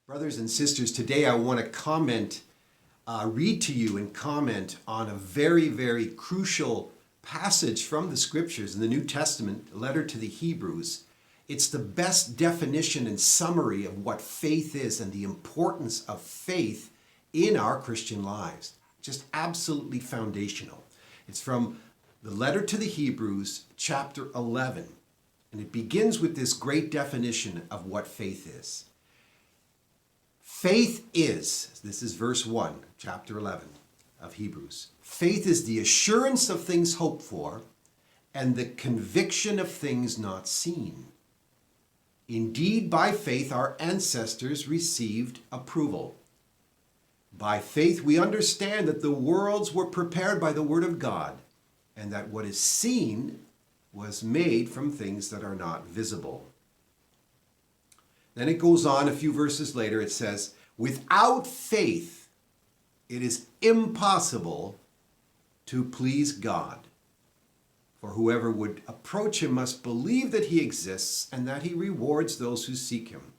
Brothers and sisters, today I want to read to you and comment on a very, very crucial passage from the scriptures in the New Testament, the letter to the Hebrews. It's the best definition and summary of what faith is and the importance of faith in our Christian lives. Just absolutely foundational. It's from the letter to the Hebrews, chapter 11. And it begins with this great definition of what faith is. Faith is, this is verse 1, chapter 11 of Hebrews. Faith is the assurance of things hoped for and the conviction of things not seen. Indeed, by faith our ancestors received approval. By faith we understand that the worlds were prepared by the word of God, and that what is seen was made from things that are not visible. Then it goes on a few verses later, it says, without faith it is impossible to please God. For whoever would approach him must believe that he exists and that he rewards those who seek him.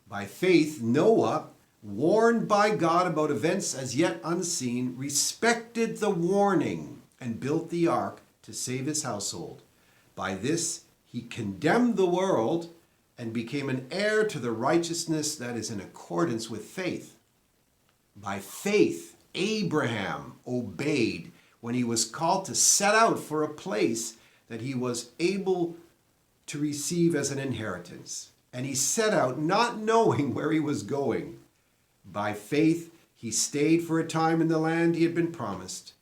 By faith, Noah, warned by God about events as yet unseen, respected the warning and built the ark to save his household. By this, he condemned the world and became an heir to the righteousness that is in accordance with faith. By faith, Abraham obeyed when he was called to set out for a place that he was able to receive as an inheritance. And he set out not knowing where he was going. By faith, he stayed for a time in the land he had been promised,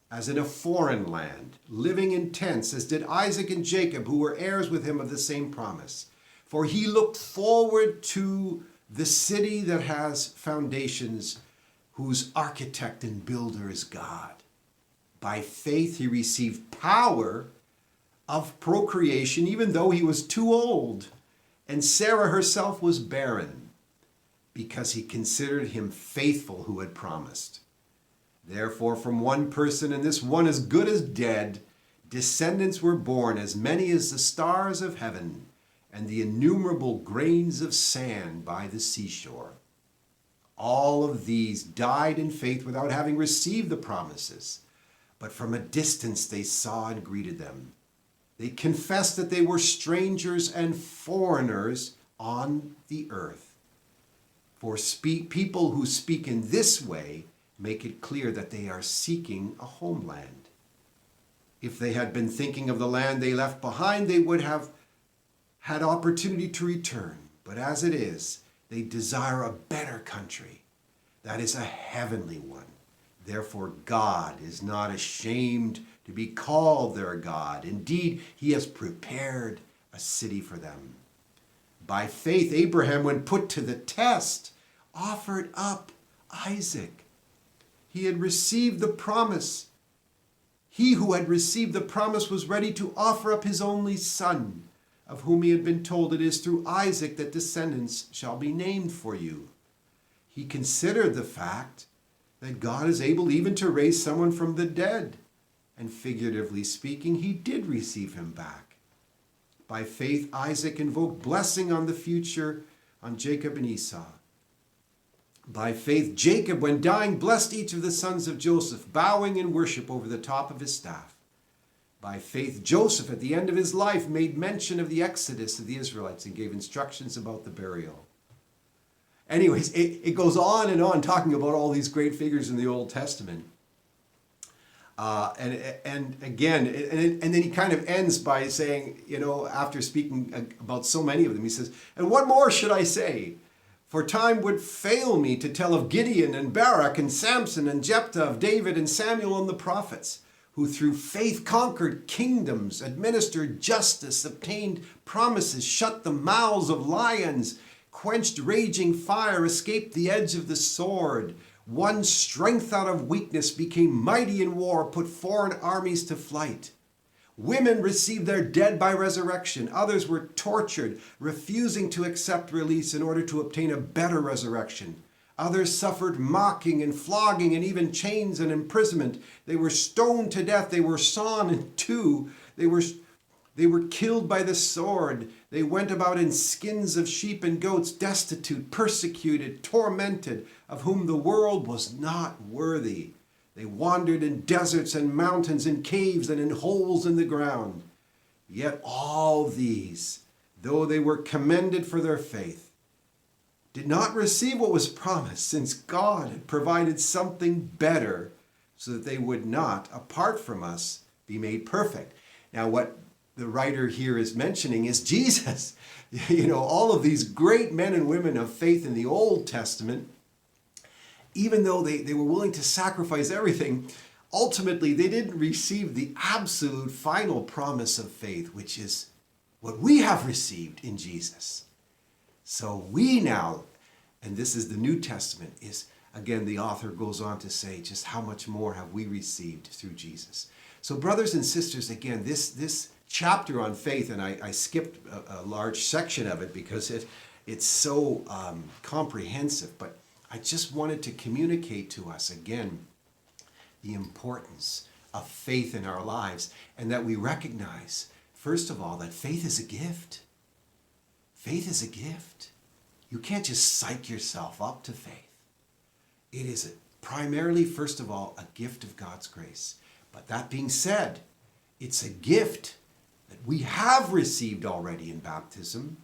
as in a foreign land, living in tents, as did Isaac and Jacob, who were heirs with him of the same promise. For he looked forward to the city that has foundations, whose architect and builder is God. By faith he received power of procreation, even though he was too old, and Sarah herself was barren, because he considered him faithful who had promised. Therefore, from one person, and this one as good as dead, descendants were born, as many as the stars of heaven, and the innumerable grains of sand by the seashore. All of these died in faith without having received the promises, but from a distance they saw and greeted them. They confessed that they were strangers and foreigners on the earth. For people who speak in this way make it clear that they are seeking a homeland. If they had been thinking of the land they left behind, they would have had opportunity to return. But as it is, they desire a better country, that is a heavenly one. Therefore, God is not ashamed to be called their God. Indeed, he has prepared a city for them. By faith, Abraham, when put to the test, offered up Isaac. He had received the promise. He who had received the promise was ready to offer up his only son, of whom he had been told, it is through Isaac that descendants shall be named for you. He considered the fact that God is able even to raise someone from the dead, and figuratively speaking, he did receive him back. By faith, Isaac invoked blessing on the future on Jacob and Esau. By faith, Jacob, when dying, blessed each of the sons of Joseph, bowing in worship over the top of his staff. By faith, Joseph, at the end of his life, made mention of the exodus of the Israelites and gave instructions about the burial. Anyways, it goes on and on talking about all these great figures in the Old Testament. And then he kind of ends by saying, after speaking about so many of them, he says, and what more should I say? For time would fail me to tell of Gideon and Barak and Samson and Jephthah, of David and Samuel and the prophets, who through faith conquered kingdoms, administered justice, obtained promises, shut the mouths of lions, quenched raging fire, escaped the edge of the sword, won strength out of weakness, became mighty in war, put foreign armies to flight. Women received their dead by resurrection. Others were tortured, refusing to accept release in order to obtain a better resurrection. Others suffered mocking and flogging and even chains and imprisonment. They were stoned to death. They were sawn in two. They were They were killed by the sword. They went about in skins of sheep and goats, destitute, persecuted, tormented, of whom the world was not worthy. They wandered in deserts and mountains, in caves and in holes in the ground. Yet all these, though they were commended for their faith, did not receive what was promised, since God had provided something better, so that they would not, apart from us, be made perfect. Now, what the writer here is mentioning is Jesus. All of these great men and women of faith in the Old Testament, even though they were willing to sacrifice everything, ultimately they didn't receive the absolute final promise of faith, which is what we have received in Jesus. So we now, and this is the New Testament, is again, the author goes on to say just how much more have we received through Jesus. So brothers and sisters, again, this chapter on faith, and I skipped a large section of it because it's so comprehensive, but I just wanted to communicate to us again the importance of faith in our lives, and that we recognize, first of all, that faith is a gift. Faith is a gift. You can't just psych yourself up to faith. It is primarily, first of all, a gift of God's grace. But that being said, it's a gift that we have received already in baptism,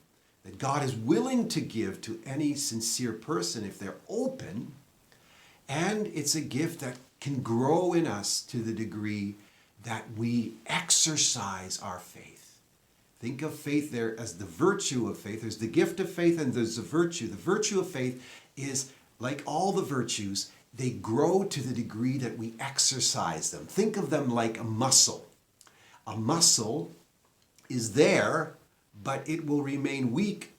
that God is willing to give to any sincere person if they're open. And it's a gift that can grow in us to the degree that we exercise our faith. Think of faith there as the virtue of faith. There's the gift of faith and there's the virtue. The virtue of faith is, like all the virtues, they grow to the degree that we exercise them. Think of them like a muscle. A muscle is there, but it will remain weak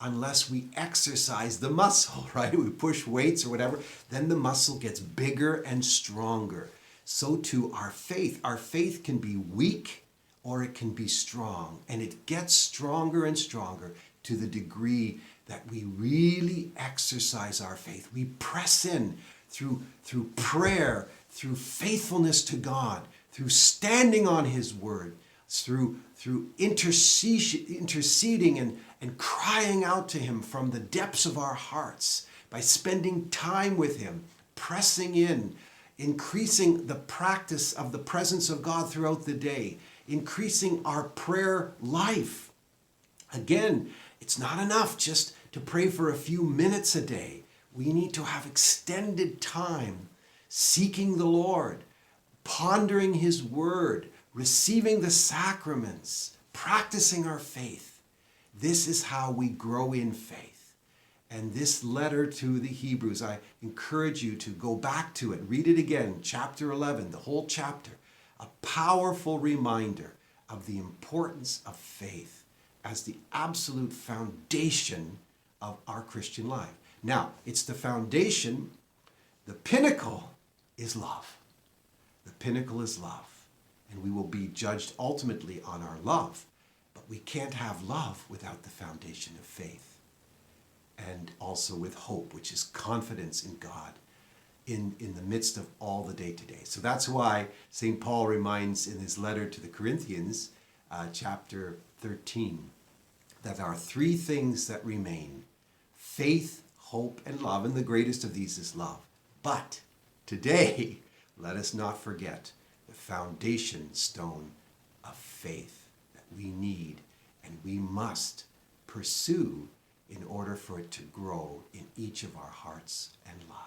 unless we exercise the muscle, right? We push weights or whatever, then the muscle gets bigger and stronger. So too our faith. Our faith can be weak or it can be strong, and it gets stronger and stronger to the degree that we really exercise our faith. We press in through prayer, through faithfulness to God, through standing on His word, through interceding and crying out to Him from the depths of our hearts, by spending time with Him, pressing in, increasing the practice of the presence of God throughout the day, increasing our prayer life. Again, it's not enough just to pray for a few minutes a day. We need to have extended time seeking the Lord, pondering His word, receiving the sacraments, practicing our faith. This is how we grow in faith. And this letter to the Hebrews, I encourage you to go back to it, read it again, chapter 11, the whole chapter, a powerful reminder of the importance of faith as the absolute foundation of our Christian life. Now, it's the foundation. The pinnacle is love. The pinnacle is love. And we will be judged ultimately on our love. But we can't have love without the foundation of faith. And also with hope, which is confidence in God in the midst of all the day-to-day. So that's why St. Paul reminds in his letter to the Corinthians, chapter 13, that there are three things that remain: faith, hope, and love. And the greatest of these is love. But today, let us not forget the foundation stone of faith that we need and we must pursue in order for it to grow in each of our hearts and lives.